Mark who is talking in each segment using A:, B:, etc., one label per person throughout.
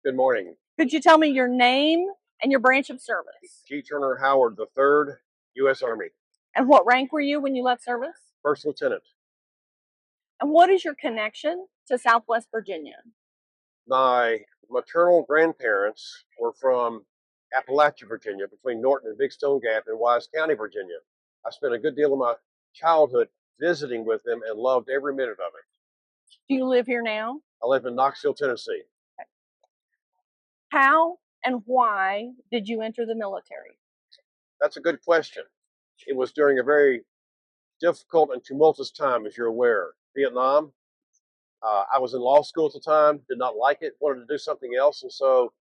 A: Good morning.
B: Could you tell me your name and your branch of service?
A: G. Turner Howard III, U.S. Army,
B: And what rank were you when you left service?
A: First Lieutenant.
B: And what is your connection to Southwest Virginia?
A: My maternal grandparents were from Appalachia, Virginia, between Norton and Big Stone Gap in Wise County, Virginia. I spent a good deal of my childhood visiting with them and loved every minute of it.
B: Do you live here now?
A: I live in Knoxville, Tennessee.
B: How and why did you enter the military?
A: That's a good question. It was during a very difficult and tumultuous time, as you're aware. Vietnam. I was in law school at the time, did not like it, wanted to do something else, and so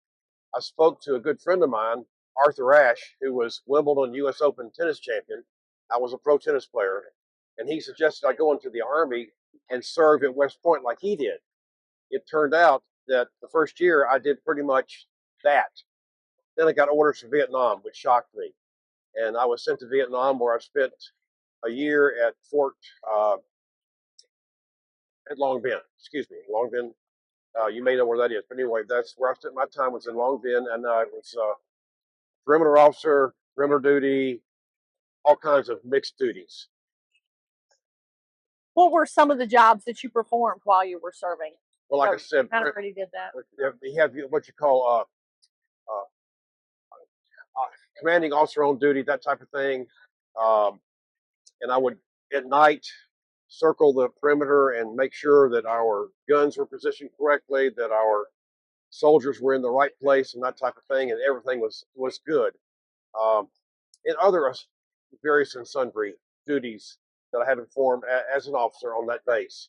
A: I spoke to a good friend of mine, Arthur Ashe, who was Wimbledon U.S. Open tennis champion. I was a pro tennis player, and he suggested I go into the Army and serve at West Point like he did. It turned out that the first year I did pretty much that. Then I got orders for Vietnam, which shocked me. And I was sent to Vietnam, where I spent a year at Fort at Long Binh. Excuse me, Long Binh. You may know where that is, but anyway, that's where I spent my time. Was in Long Binh, and I was perimeter officer, perimeter duty, all kinds of mixed duties.
B: What were some of the jobs that you performed while you were serving?
A: Well, like I said,
B: I already did that.
A: you have what you call commanding officer on duty, that type of thing. And I would at night circle the perimeter and make sure that our guns were positioned correctly, that our soldiers were in the right place, and that type of thing, and everything was good. And other various and sundry duties that I had performed as an officer on that base.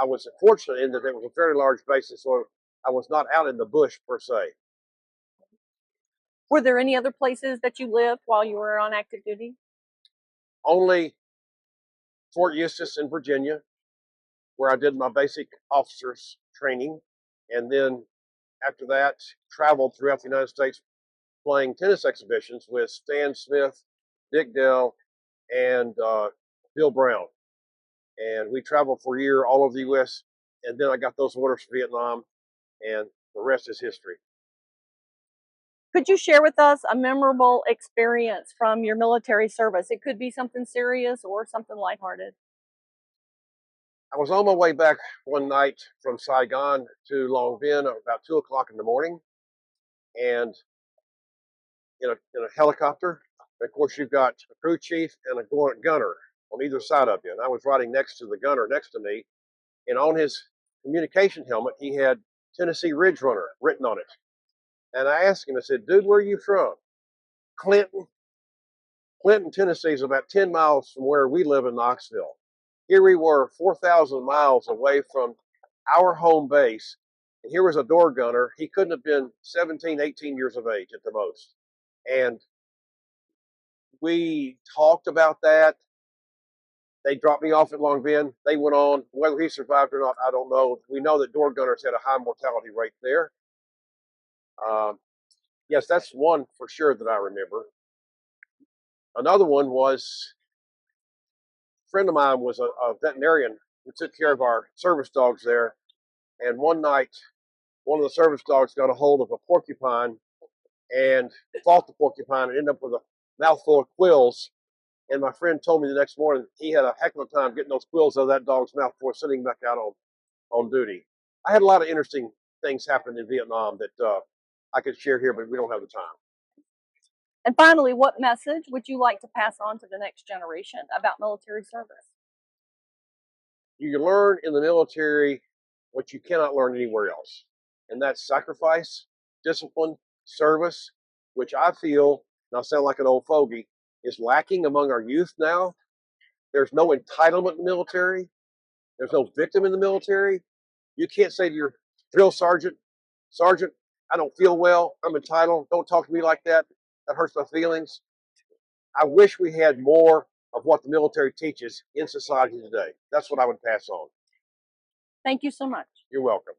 A: I was fortunate in that it was a very large base, so I was not out in the bush per se.
B: Were there any other places that you lived while you were on active duty?
A: Only Fort Eustis in Virginia, where I did my basic officers training, and then after that traveled throughout the United States playing tennis exhibitions with Stan Smith, Dick Dell, and Bill Brown. And we traveled for a year all over the U.S., and then I got those orders for Vietnam, and the rest is history.
B: Could you share with us a memorable experience from your military service? It could be something serious or something lighthearted.
A: I was on my way back one night from Saigon to Long Binh about 2 o'clock in the morning, and in a helicopter. And of course, you've got a crew chief and a gunner on either side of you. And I was riding next to the gunner next to me, and on his communication helmet, he had Tennessee Ridge Runner written on it. And I asked him, I said, "Dude, where are you from?" "Clinton." Clinton, Tennessee is about 10 miles from where we live in Knoxville. Here we were 4,000 miles away from our home base. And here was a door gunner. He couldn't have been 17, 18 years of age at the most. And we talked about that. They dropped me off at Long Binh. They went on. Whether he survived or not, I don't know. We know that door gunners had a high mortality rate there. Yes, that's one for sure that I remember. Another one was a friend of mine was a veterinarian who took care of our service dogs there. And one night, one of the service dogs got a hold of a porcupine and fought the porcupine and ended up with a mouthful of quills. And my friend told me the next morning he had a heck of a time getting those quills out of that dog's mouth before sitting back out on duty. I had a lot of interesting things happen in Vietnam that I could share here, but we don't have the time.
B: And finally, what message would you like to pass on to the next generation about military service?
A: You learn in the military what you cannot learn anywhere else, and that's sacrifice, discipline, service, which I feel, and I sound like an old fogey, is lacking among our youth now. There's no entitlement in the military. There's no victim in the military. You can't say to your drill sergeant, "Sergeant, I don't feel well. I'm entitled. Don't talk to me like that. That hurts my feelings." I wish we had more of what the military teaches in society today. That's what I would pass on.
B: Thank you so much.
A: You're welcome.